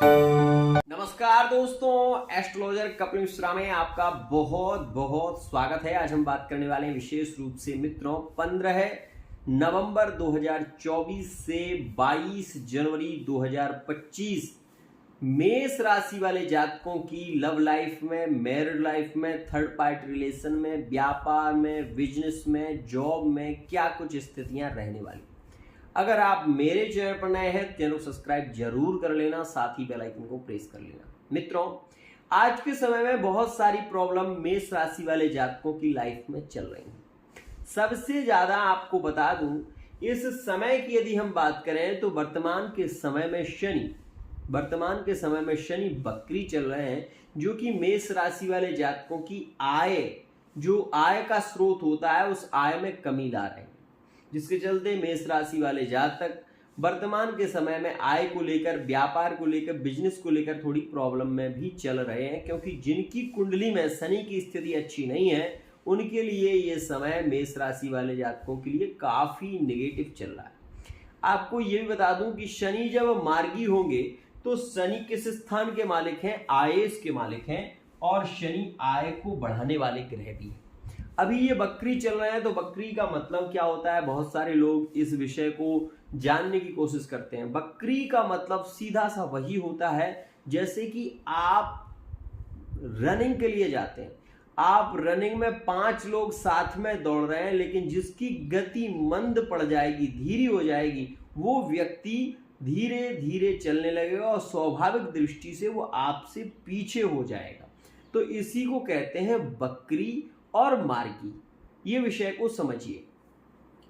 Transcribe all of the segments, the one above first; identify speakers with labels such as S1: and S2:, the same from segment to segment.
S1: नमस्कार दोस्तों, एस्ट्रोलॉजर कपिल मिश्रा में आपका बहुत बहुत स्वागत है। आज हम बात करने वाले हैं विशेष रूप से मित्रों 15 नवंबर 2024 से 22 जनवरी 2025 मेष राशि वाले जातकों की लव लाइफ में, मैरिड लाइफ में, थर्ड पार्टी रिलेशन में, व्यापार में, बिजनेस में, जॉब में क्या कुछ स्थितियां रहने वाली। अगर आप मेरे चैनल पर नए हैं, चैनल को सब्सक्राइब जरूर कर लेना, साथ ही बेल आइकन को प्रेस कर लेना। मित्रों, आज के समय में बहुत सारी प्रॉब्लम मेष राशि वाले जातकों की लाइफ में चल रही हैं। सबसे ज्यादा आपको बता दूं, इस समय की यदि हम बात करें तो वर्तमान के समय में शनि बकरी चल रहे हैं, जो कि मेष राशि वाले जातकों की आय का स्रोत होता है, उस आय में कमी ला रहे हैं, जिसके चलते मेष राशि वाले जातक वर्तमान के समय में आय को लेकर, व्यापार को लेकर, बिजनेस को लेकर थोड़ी प्रॉब्लम में भी चल रहे हैं, क्योंकि जिनकी कुंडली में शनि की स्थिति अच्छी नहीं है, उनके लिए ये समय मेष राशि वाले जातकों के लिए काफी नेगेटिव चल रहा है। आपको ये भी बता दूं कि शनि जब मार्गी होंगे तो शनि किस स्थान के मालिक हैं? आयेश के मालिक हैं, और शनि आय को बढ़ाने वाले ग्रह भी हैं। अभी ये बकरी चल रहे हैं, तो बकरी का मतलब क्या होता है? बहुत सारे लोग इस विषय को जानने की कोशिश करते हैं। बकरी का मतलब सीधा सा वही होता है, जैसे कि आप रनिंग के लिए जाते हैं, आप रनिंग में 5 लोग साथ में दौड़ रहे हैं, लेकिन जिसकी गति मंद पड़ जाएगी, धीरे हो जाएगी, वो व्यक्ति धीरे धीरे चलने लगेगा और स्वाभाविक दृष्टि से वो आपसे पीछे हो जाएगा। तो इसी को कहते हैं बकरी और मार्गी। ये विषय को समझिए।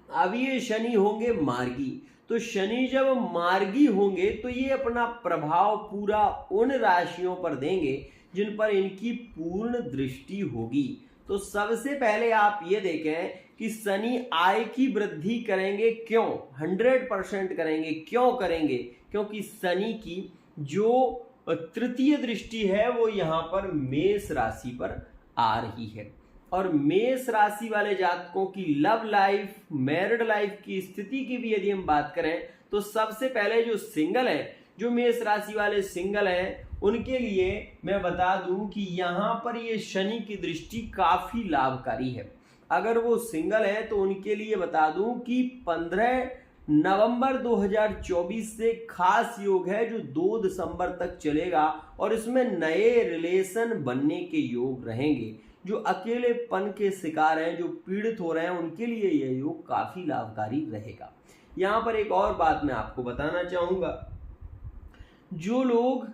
S1: अब ये शनि होंगे मार्गी, तो शनि जब मार्गी होंगे तो ये अपना प्रभाव पूरा उन राशियों पर देंगे जिन पर इनकी पूर्ण दृष्टि होगी। तो सबसे पहले आप ये देखें कि शनि आय की वृद्धि करेंगे। क्यों? 100% करेंगे। क्यों करेंगे? क्योंकि शनि की जो तृतीय दृष्टि है वो यहां पर मेष राशि पर आ रही है। और मेष राशि वाले जातकों की लव लाइफ, मैरिड लाइफ की स्थिति की भी यदि हम बात करें तो सबसे पहले जो सिंगल है, जो मेष राशि वाले सिंगल हैं, उनके लिए मैं बता दूं कि यहां पर ये शनि की दृष्टि काफी लाभकारी है। अगर वो सिंगल है तो उनके लिए बता दूं कि 15 नवंबर 2024 से खास योग है, जो 2 दिसंबर तक चलेगा, और इसमें नए रिलेशन बनने के योग रहेंगे। जो अकेलेपन के शिकार हैं, जो पीड़ित हो रहे हैं, उनके लिए यह योग काफी लाभकारी रहेगा। यहां पर एक और बात मैं आपको बताना चाहूंगा, जो लोग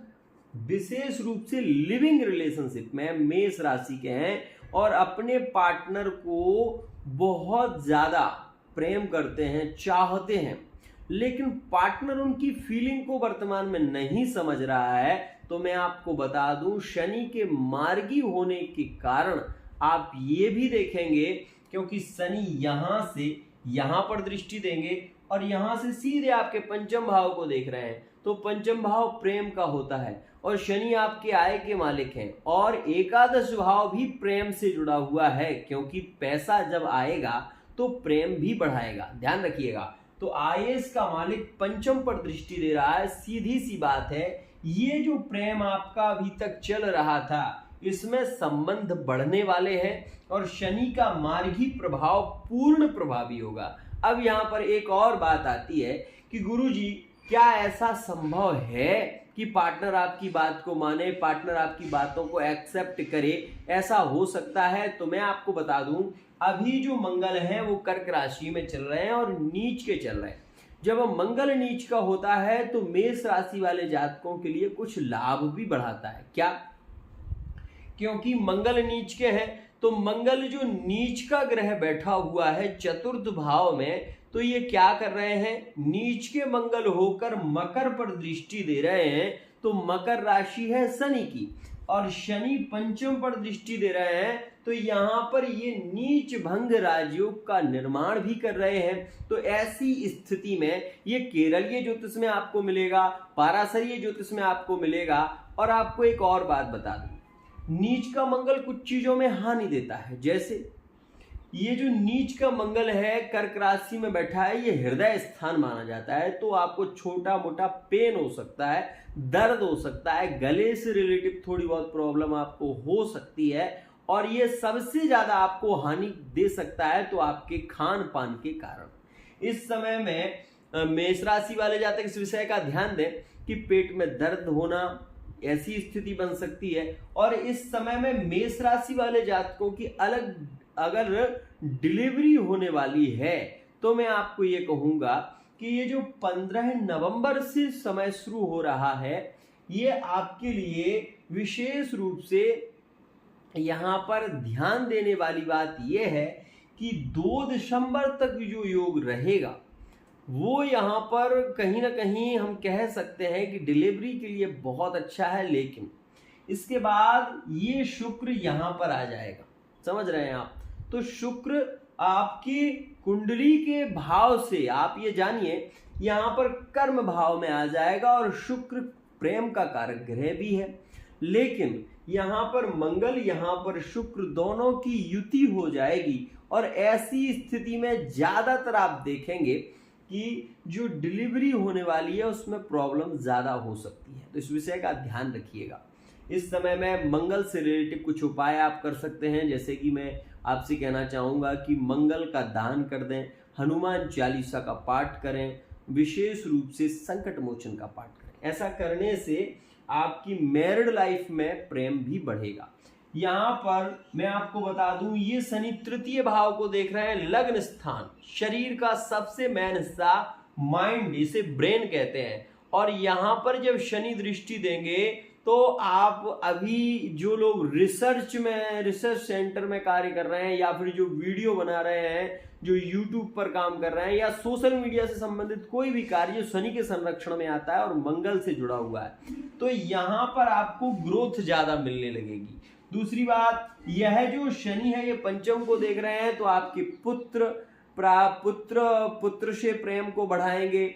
S1: विशेष रूप से लिविंग रिलेशनशिप में मेष राशि के हैं और अपने पार्टनर को बहुत ज्यादा प्रेम करते हैं, चाहते हैं, लेकिन पार्टनर उनकी फीलिंग को वर्तमान में नहीं समझ रहा है, तो मैं आपको बता दूं शनि के मार्गी होने के कारण आप ये भी देखेंगे, क्योंकि शनि यहां से यहां पर दृष्टि देंगे और यहां से सीधे आपके पंचम भाव को देख रहे हैं, तो पंचम भाव प्रेम का होता है और शनि आपके आय के मालिक हैं, और एकादश भाव भी प्रेम से जुड़ा हुआ है, क्योंकि पैसा जब आएगा तो प्रेम भी बढ़ाएगा, ध्यान रखिएगा। तो आयेश का मालिक पंचम पर दृष्टि दे रहा है। सीधी सी बात है, ये जो प्रेम आपका अभी तक चल रहा था, इसमें संबंध बढ़ने वाले हैं और शनि का मार्गी प्रभाव पूर्ण प्रभावी होगा। अब यहाँ पर एक और बात आती है कि गुरुजी, क्या ऐसा संभव है कि पार्टनर आपकी बात को माने, पार्टनर आपकी बातों को एक्सेप्ट करे? ऐसा हो सकता है? तो मैं आपको बता दूं, अभी जो मंगल है वो कर्क राशि में चल रहे हैं और नीच के चल रहे हैं। जब मंगल नीच का होता है तो मेष राशि वाले जातकों के लिए कुछ लाभ भी बढ़ाता है। क्या? क्योंकि मंगल नीच के हैं, तो मंगल जो नीच का ग्रह बैठा हुआ है चतुर्थ भाव में, तो ये क्या कर रहे हैं? नीच के मंगल होकर मकर पर दृष्टि दे रहे हैं। तो मकर राशि है शनि की, और शनि पंचम पर दृष्टि दे रहे हैं, तो यहां पर ये नीच भंग राजयोग का निर्माण भी कर रहे हैं। तो ऐसी स्थिति में ये केरलीय ज्योतिष में आपको मिलेगा, पाराशरीय ज्योतिष में आपको मिलेगा। और आपको एक और बात बता दूं, नीच का मंगल कुछ चीजों में हानि देता है, जैसे ये जो नीच का मंगल है कर्क राशि में बैठा है, ये हृदय स्थान माना जाता है। तो आपको छोटा मोटा पेन हो सकता है, दर्द हो सकता है, गले से रिलेटिव थोड़ी बहुत प्रॉब्लम आपको हो सकती है, और ये सबसे ज्यादा आपको हानि दे सकता है तो आपके खान पान के कारण। इस समय में मेष राशि वाले जातक इस विषय का ध्यान दें कि पेट में दर्द होना ऐसी स्थिति बन सकती है। और इस समय में मेष राशि वाले जातकों की अगर डिलीवरी होने वाली है तो मैं आपको ये कहूंगा कि ये जो 15 नवंबर से समय शुरू हो रहा है, ये आपके लिए विशेष रूप से यहां पर ध्यान देने वाली बात यह है कि 2 दिसंबर तक जो योग रहेगा वो यहाँ पर कहीं ना कहीं हम कह सकते हैं कि डिलीवरी के लिए बहुत अच्छा है, लेकिन इसके बाद ये शुक्र यहाँ पर आ जाएगा। समझ रहे हैं आप? तो शुक्र आपकी कुंडली के भाव से आप ये जानिए यहाँ पर कर्म भाव में आ जाएगा, और शुक्र प्रेम का कारक ग्रह भी है। लेकिन यहाँ पर मंगल, यहाँ पर शुक्र दोनों की युति हो जाएगी, और ऐसी स्थिति में ज्यादातर आप देखेंगे कि जो डिलीवरी होने वाली है उसमें प्रॉब्लम ज्यादा हो सकती है। तो इस विषय का ध्यान रखिएगा। इस समय में मंगल से रिलेटेड कुछ उपाय आप कर सकते हैं, जैसे कि मैं आपसे कहना चाहूंगा कि मंगल का दान कर दें, हनुमान चालीसा का पाठ करें, विशेष रूप से संकट मोचन का पाठ करें। ऐसा करने से आपकी मैरिड लाइफ में प्रेम भी बढ़ेगा। यहाँ पर मैं आपको बता दूं, ये शनि तृतीय भाव को देख रहे हैं, लग्न स्थान, शरीर का सबसे मेन हिस्सा माइंड, इसे ब्रेन कहते हैं। और यहाँ पर जब शनि दृष्टि देंगे तो आप अभी जो लोग रिसर्च सेंटर में कार्य कर रहे हैं, या फिर जो वीडियो बना रहे हैं, जो यूट्यूब पर काम कर रहे हैं, या सोशल मीडिया से संबंधित कोई भी कार्य शनि के संरक्षण में आता है और मंगल से जुड़ा हुआ है, तो यहाँ पर आपको ग्रोथ ज्यादा मिलने लगेगी। दूसरी बात यह है, जो शनि है ये पंचम को देख रहे हैं, तो आपके पुत्र से प्रेम को बढ़ाएंगे,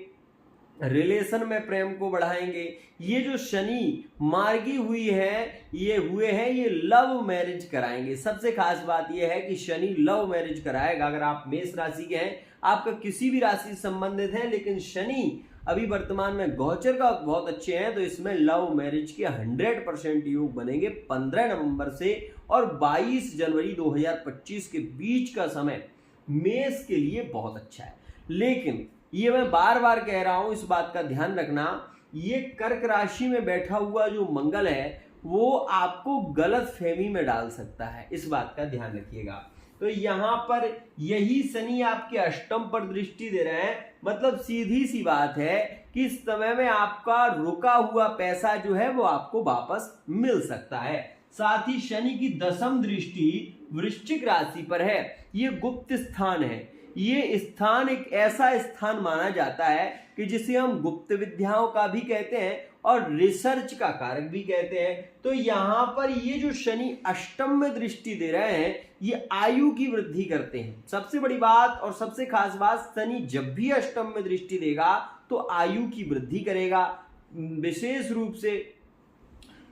S1: रिलेशन में प्रेम को बढ़ाएंगे। ये जो शनि मार्गी हुई है, ये हुए हैं, ये लव मैरिज कराएंगे। सबसे खास बात यह है कि शनि लव मैरिज कराएगा। अगर आप मेष राशि के हैं, आपका किसी भी राशि से संबंधित है, लेकिन शनि अभी वर्तमान में गोचर का बहुत अच्छे हैं, तो इसमें लव मैरिज के 100% योग बनेंगे 15 नवंबर से, और 22 जनवरी 2025 के बीच का समय मेष के लिए बहुत अच्छा है। लेकिन ये मैं बार बार कह रहा हूं, इस बात का ध्यान रखना, ये कर्क राशि में बैठा हुआ जो मंगल है वो आपको गलत फहमी में डाल सकता है, इस बात का ध्यान रखिएगा। तो यहाँ पर यही शनि आपके अष्टम पर दृष्टि दे रहे हैं, मतलब सीधी सी बात है कि इस समय में आपका रुका हुआ पैसा जो है वो आपको वापस मिल सकता है। साथ ही शनि की 10वीं दृष्टि वृश्चिक राशि पर है, ये गुप्त स्थान है। ये स्थान एक ऐसा स्थान माना जाता है कि जिसे हम गुप्त विद्याओं का भी कहते हैं और रिसर्च का कारक भी कहते हैं। तो यहाँ पर ये जो शनि अष्टम में दृष्टि दे रहे हैं, ये आयु की वृद्धि करते हैं। सबसे बड़ी बात और सबसे खास बात, शनि जब भी अष्टम में दृष्टि देगा तो आयु की वृद्धि करेगा। विशेष रूप से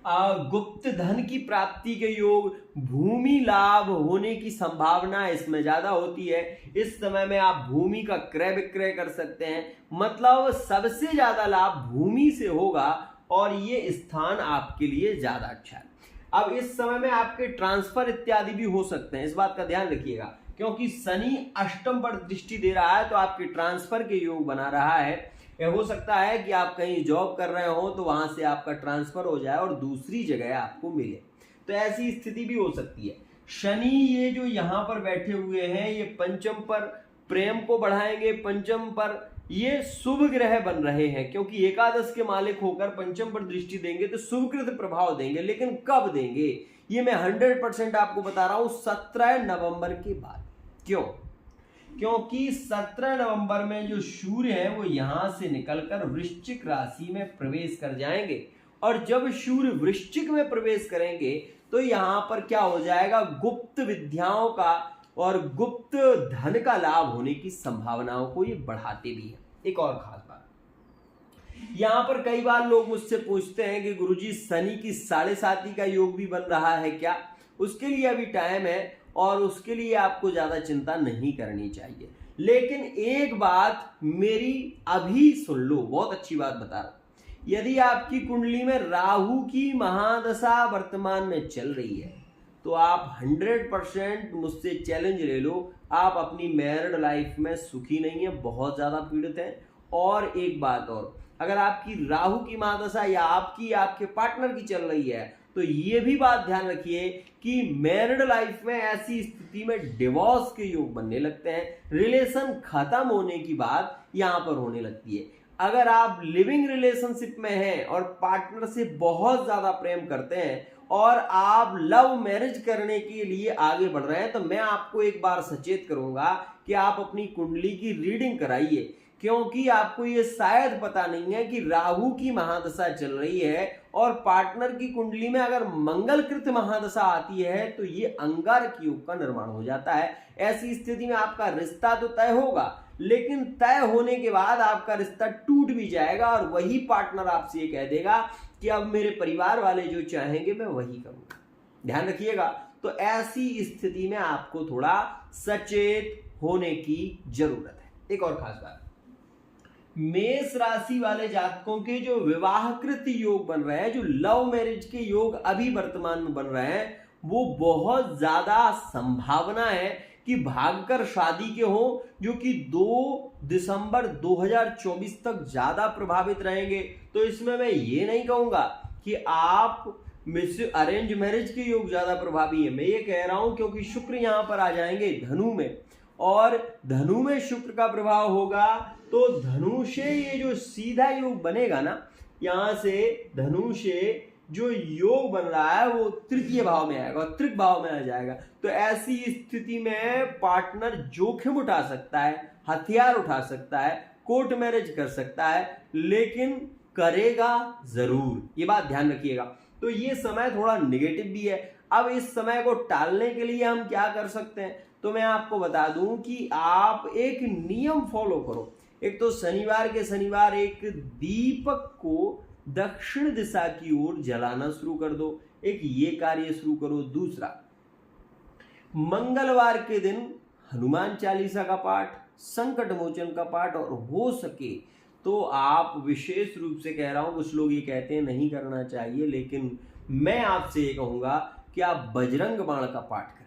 S1: गुप्त धन की प्राप्ति के योग, भूमि लाभ होने की संभावना इसमें ज्यादा होती है। इस समय में आप भूमि का क्रय विक्रय कर सकते हैं, मतलब सबसे ज्यादा लाभ भूमि से होगा, और ये स्थान आपके लिए ज्यादा अच्छा है। अब इस समय में आपके ट्रांसफर इत्यादि भी हो सकते हैं, इस बात का ध्यान रखिएगा, क्योंकि शनि अष्टम पर दृष्टि दे रहा है तो आपके ट्रांसफर के योग बना रहा है। यह हो सकता है कि आप कहीं जॉब कर रहे हो तो वहां से आपका ट्रांसफर हो जाए और दूसरी जगह आपको मिले, तो ऐसी स्थिति भी हो सकती है। शनि ये जो यहाँ पर बैठे हुए हैं, ये पंचम पर प्रेम को बढ़ाएंगे, पंचम पर ये शुभ ग्रह बन रहे हैं, क्योंकि एकादश के मालिक होकर पंचम पर दृष्टि देंगे तो शुभकृत प्रभाव देंगे। लेकिन कब देंगे ये मैं 100% आपको बता रहा हूं, 17 नवंबर के बाद। क्यों? क्योंकि 17 नवंबर में जो सूर्य है वो यहां से निकलकर वृश्चिक राशि में प्रवेश कर जाएंगे, और जब सूर्य वृश्चिक में प्रवेश करेंगे तो यहां पर क्या हो जाएगा, गुप्त विद्याओं का और गुप्त धन का लाभ होने की संभावनाओं को ये बढ़ाते भी हैं। एक और खास बात, यहां पर कई बार लोग मुझसे पूछते हैं कि गुरुजी शनि की 7.5 का योग भी बन रहा है क्या? उसके लिए अभी टाइम है, और उसके लिए आपको ज्यादा चिंता नहीं करनी चाहिए। लेकिन एक बात मेरी अभी सुन लो, बहुत अच्छी बात बता रहा हूं। यदि आपकी कुंडली में राहु की महादशा वर्तमान में चल रही है तो आप 100% मुझसे चैलेंज ले लो, आप अपनी मैरिड लाइफ में सुखी नहीं है, बहुत ज्यादा पीड़ित हैं। और एक बात और, अगर आपकी राहु की महादशा या आपके पार्टनर की चल रही है तो ये भी बात ध्यान रखिए कि मैरिड लाइफ में ऐसी स्थिति में डिवोर्स के योग बनने लगते हैं, रिलेशन खत्म होने की बात यहां पर होने लगती है। अगर आप लिविंग रिलेशनशिप में हैं और पार्टनर से बहुत ज्यादा प्रेम करते हैं और आप लव मैरिज करने के लिए आगे बढ़ रहे हैं तो मैं आपको एक बार सचेत करूंगा कि आप अपनी कुंडली की रीडिंग कराइए, क्योंकि आपको ये शायद पता नहीं है कि राहु की महादशा चल रही है और पार्टनर की कुंडली में अगर मंगलकृत महादशा आती है तो ये अंगारक योग का निर्माण हो जाता है। ऐसी स्थिति में आपका रिश्ता तो तय होगा, लेकिन तय होने के बाद आपका रिश्ता टूट भी जाएगा और वही पार्टनर आपसे ये कह देगा कि अब मेरे परिवार वाले जो चाहेंगे मैं वही करूंगा। ध्यान रखिएगा। तो ऐसी स्थिति में आपको थोड़ा सचेत होने की जरूरत है। एक और खास बात, मेष राशि वाले जातकों के जो विवाहकृत योग बन रहे हैं, जो लव मैरिज के योग अभी वर्तमान में बन रहे हैं, वो बहुत ज्यादा संभावना है कि भागकर शादी के हों, जो कि 2 दिसंबर 2024 तक ज्यादा प्रभावित रहेंगे। तो इसमें मैं ये नहीं कहूंगा कि आप में से अरेंज मैरिज के योग ज्यादा प्रभावी है, मैं ये कह रहा हूं क्योंकि शुक्र यहां पर आ जाएंगे धनु में, और धनु में शुक्र का प्रभाव होगा तो धनु से ये जो सीधा योग बनेगा ना, यहां से धनु से जो योग बन रहा है वो तृतीय भाव में आएगा और त्रिक भाव में आ जाएगा। तो ऐसी स्थिति में पार्टनर जोखिम उठा सकता है, हथियार उठा सकता है, कोर्ट मैरिज कर सकता है, लेकिन करेगा जरूर, ये बात ध्यान रखिएगा। तो ये समय थोड़ा नेगेटिव भी है। अब इस समय को टालने के लिए हम क्या कर सकते हैं, तो मैं आपको बता दूं कि आप एक नियम फॉलो करो। एक तो शनिवार के शनिवार एक दीपक को दक्षिण दिशा की ओर जलाना शुरू कर दो, एक ये कार्य शुरू करो। दूसरा, मंगलवार के दिन हनुमान चालीसा का पाठ, संकट मोचन का पाठ, और हो सके तो आप विशेष रूप से कह रहा हूं, कुछ लोग ये कहते हैं नहीं करना चाहिए, लेकिन मैं आपसे ये कहूंगा कि आप बजरंग बाण का पाठ करें।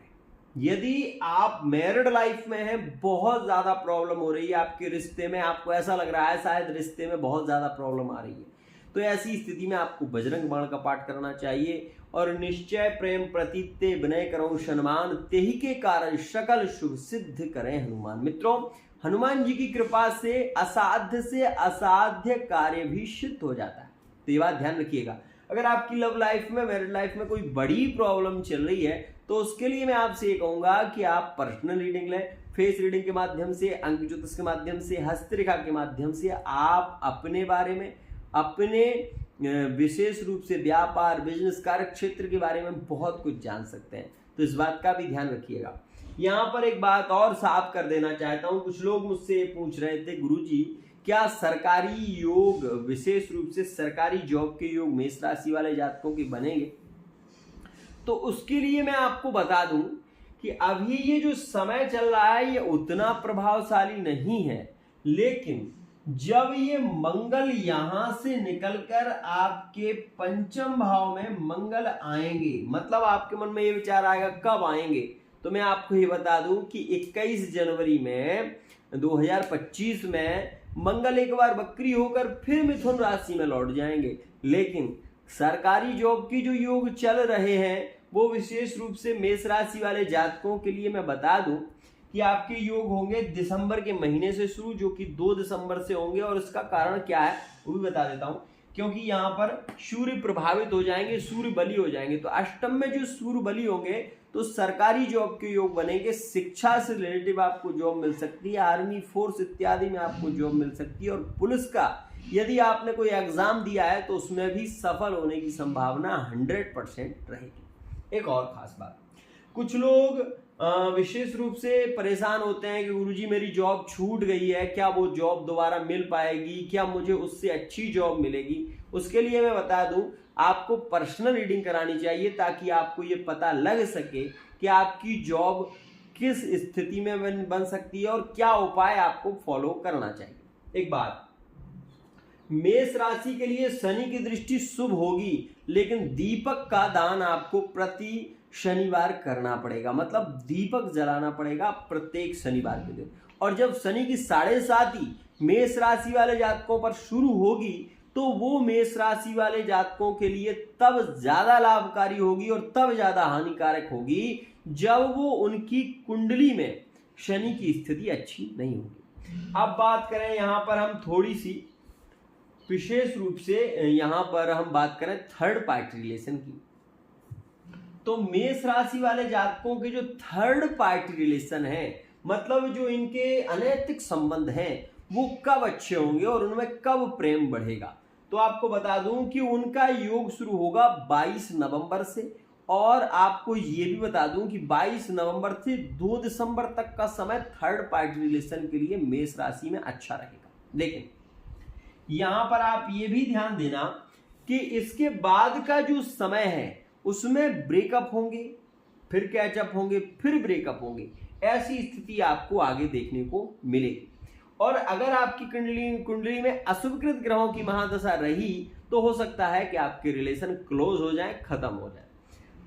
S1: यदि आप मैरिड लाइफ में हैं, बहुत ज्यादा प्रॉब्लम हो रही है आपके रिश्ते में, आपको ऐसा लग रहा है शायद रिश्ते में बहुत ज्यादा प्रॉब्लम आ रही है, तो ऐसी स्थिति में आपको बजरंग बाण का पाठ करना चाहिए। और निश्चय प्रेम प्रतीते विनय करो सन्मान, तेहि के कारण सकल शुभ सिद्ध करें हनुमान। मित्रों, हनुमान जी की कृपा से असाध्य कार्य भी सिद्ध हो जाता है। तो ये बात ध्यान रखिएगा। अगर आपकी लव लाइफ में, मैरिड लाइफ में कोई बड़ी प्रॉब्लम चल रही है तो उसके लिए मैं आपसे ये कहूंगा कि आप पर्सनल रीडिंग लें, फेस रीडिंग के माध्यम से, अंक ज्योतिष के माध्यम से, हस्तरेखा के माध्यम से आप अपने बारे में, अपने विशेष रूप से व्यापार, बिजनेस, कार्य क्षेत्र के बारे में बहुत कुछ जान सकते हैं। तो इस बात का भी ध्यान रखिएगा। यहाँ पर एक बात और साफ कर देना चाहता हूँ, कुछ लोग मुझसे पूछ रहे थे, गुरुजी क्या सरकारी योग, विशेष रूप से सरकारी जॉब के योग मेष राशि वाले जातकों के बनेंगे? तो उसके लिए मैं आपको बता दूं कि अभी ये जो समय चल रहा है ये उतना प्रभावशाली नहीं है, लेकिन जब ये मंगल यहां से निकलकर आपके पंचम भाव में मंगल आएंगे, मतलब आपके मन में ये विचार आएगा कब आएंगे, तो मैं आपको ये बता दूं कि 21 जनवरी में 2025 में मंगल एक बार वक्री होकर फिर मिथुन राशि में लौट जाएंगे। लेकिन सरकारी जॉब की जो योग चल रहे हैं वो विशेष रूप से मेष राशि वाले जातकों के लिए मैं बता दूं कि आपके योग होंगे दिसंबर के महीने से शुरू, जो कि 2 दिसंबर से होंगे। और इसका कारण क्या है वो भी बता देता हूं, क्योंकि यहाँ पर सूर्य प्रभावित हो जाएंगे, सूर्य बली हो जाएंगे। तो अष्टम में जो सूर्य बली होंगे तो सरकारी जॉब के योग बनेंगे, शिक्षा से रिलेटिव आपको जॉब मिल सकती है, आर्मी फोर्स इत्यादि में आपको जॉब मिल सकती है, और पुलिस का यदि आपने कोई एग्जाम दिया है तो उसमें भी सफल होने की संभावना 100% रहेगी। एक और खास बात, कुछ लोग विशेष रूप से परेशान होते हैं कि गुरुजी मेरी जॉब छूट गई है, क्या वो जॉब दोबारा मिल पाएगी, क्या मुझे उससे अच्छी जॉब मिलेगी? उसके लिए मैं बता दूं, आपको पर्सनल रीडिंग करानी चाहिए ताकि आपको ये पता लग सके कि आपकी जॉब किस स्थिति में बन सकती है और क्या उपाय आपको फॉलो करना चाहिए। एक बात, मेष राशि के लिए शनि की दृष्टि शुभ होगी, लेकिन दीपक का दान आपको प्रति शनिवार करना पड़ेगा, मतलब दीपक जलाना पड़ेगा प्रत्येक शनिवार के दिन। और जब शनि की 7.5 मेष राशि वाले जातकों पर शुरू होगी तो वो मेष राशि वाले जातकों के लिए तब ज्यादा लाभकारी होगी और तब ज्यादा हानिकारक होगी जब वो उनकी कुंडली में शनि की स्थिति अच्छी नहीं होगी। अब बात करें यहां पर हम थोड़ी सी विशेष रूप से यहां पर हम बात करें थर्ड पार्टी रिलेशन की, तो मेष राशि वाले जातकों के जो थर्ड पार्टी रिलेशन है, मतलब जो इनके अनैतिक संबंध हैं, वो कब अच्छे होंगे और उनमें कब प्रेम बढ़ेगा। तो आपको बता दूं कि उनका योग शुरू होगा 22 नवंबर से, और आपको ये भी बता दूं कि 22 नवंबर से 2 दिसंबर तक का समय थर्ड पार्टी रिलेशन के लिए मेष राशि में अच्छा रहेगा। लेकिन यहां पर आप ये भी ध्यान देना कि इसके बाद का जो समय है उसमें ब्रेकअप होंगे, फिर कैचअप होंगे, फिर ब्रेकअप होंगे, ऐसी स्थिति आपको आगे देखने को मिलेगी। और अगर आपकी कुंडली में अशुभकृत ग्रहों की महादशा रही तो हो सकता है कि आपके रिलेशन क्लोज हो जाए, खत्म हो जाए।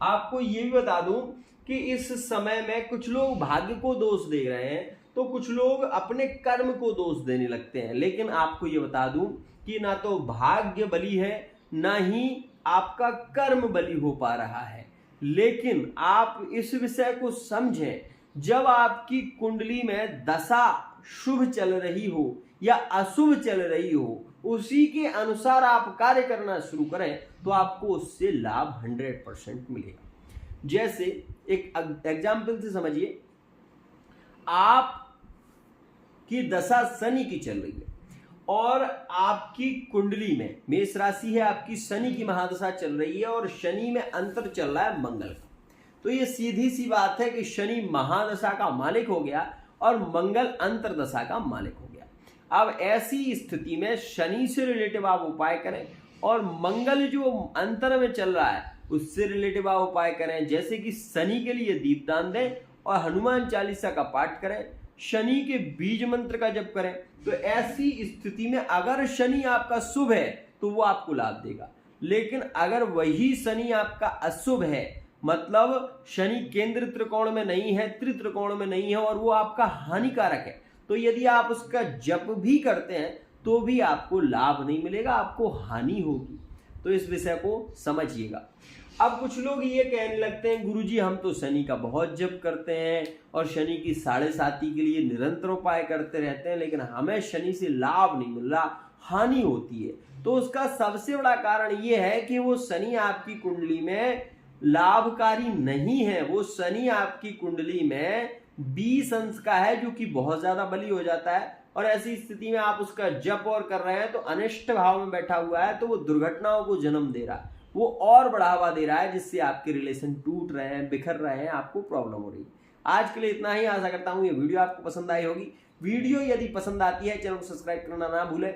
S1: आपको ये भी बता दूं कि इस समय में कुछ लोग भाग्य को दोष दे रहे हैं तो कुछ लोग अपने कर्म को दोष देने लगते हैं, लेकिन आपको ये बता दूं कि ना तो भाग्य बली है ना ही आपका कर्म बली हो पा रहा है। लेकिन आप इस विषय को समझें, जब आपकी कुंडली में दशा शुभ चल रही हो या अशुभ चल रही हो, उसी के अनुसार आप कार्य करना शुरू करें तो आपको उससे लाभ 100% मिलेगा। जैसे एक एग्जाम्पल से समझिए, आपकी दशा शनि की चल रही है और आपकी कुंडली में मेष राशि है, आपकी शनि की महादशा चल रही है और शनि में अंतर चल रहा है मंगल का। तो ये सीधी सी बात है कि शनि महादशा का मालिक हो गया और मंगल अंतरदशा का मालिक हो गया। अब ऐसी स्थिति में शनि से रिलेटिव आप उपाय करें और मंगल जो अंतर में चल रहा है उससे रिलेटिव आप उपाय करें। जैसे कि शनि के लिए दीपदान दें और हनुमान चालीसा का पाठ करें, शनि के बीज मंत्र का जप करें। तो ऐसी स्थिति में अगर शनि आपका शुभ है तो वो आपको लाभ देगा, लेकिन अगर वही शनि आपका अशुभ है, मतलब शनि केंद्र त्रिकोण में नहीं है, त्रित्रिकोण में नहीं है और वो आपका हानिकारक है, तो यदि आप उसका जप भी करते हैं तो भी आपको लाभ नहीं मिलेगा, आपको हानि होगी। तो इस विषय को समझिएगा। अब कुछ लोग ये कहने लगते हैं, गुरुजी हम तो शनि का बहुत जप करते हैं और शनि की 7.5 के लिए निरंतर उपाय करते रहते हैं, लेकिन हमें शनि से लाभ नहीं मिल रहा, हानि होती है। तो उसका सबसे बड़ा कारण ये है कि वो शनि आपकी कुंडली में लाभकारी नहीं है। वो शनि आपकी कुंडली में 20 अंश का है जो कि बहुत ज्यादा बली हो जाता है, और ऐसी स्थिति में आप उसका जप और कर रहे हैं तो अनिष्ट भाव में बैठा हुआ है, तो वो दुर्घटनाओं को जन्म दे रहा है, वो और बढ़ावा दे रहा है, जिससे आपके रिलेशन टूट रहे हैं, बिखर रहे हैं, आपको प्रॉब्लम हो रही है। आज के लिए इतना ही। आशा करता हूं ये वीडियो आपको पसंद आई होगी। वीडियो यदि पसंद आती है चैनल को सब्सक्राइब करना ना भूलें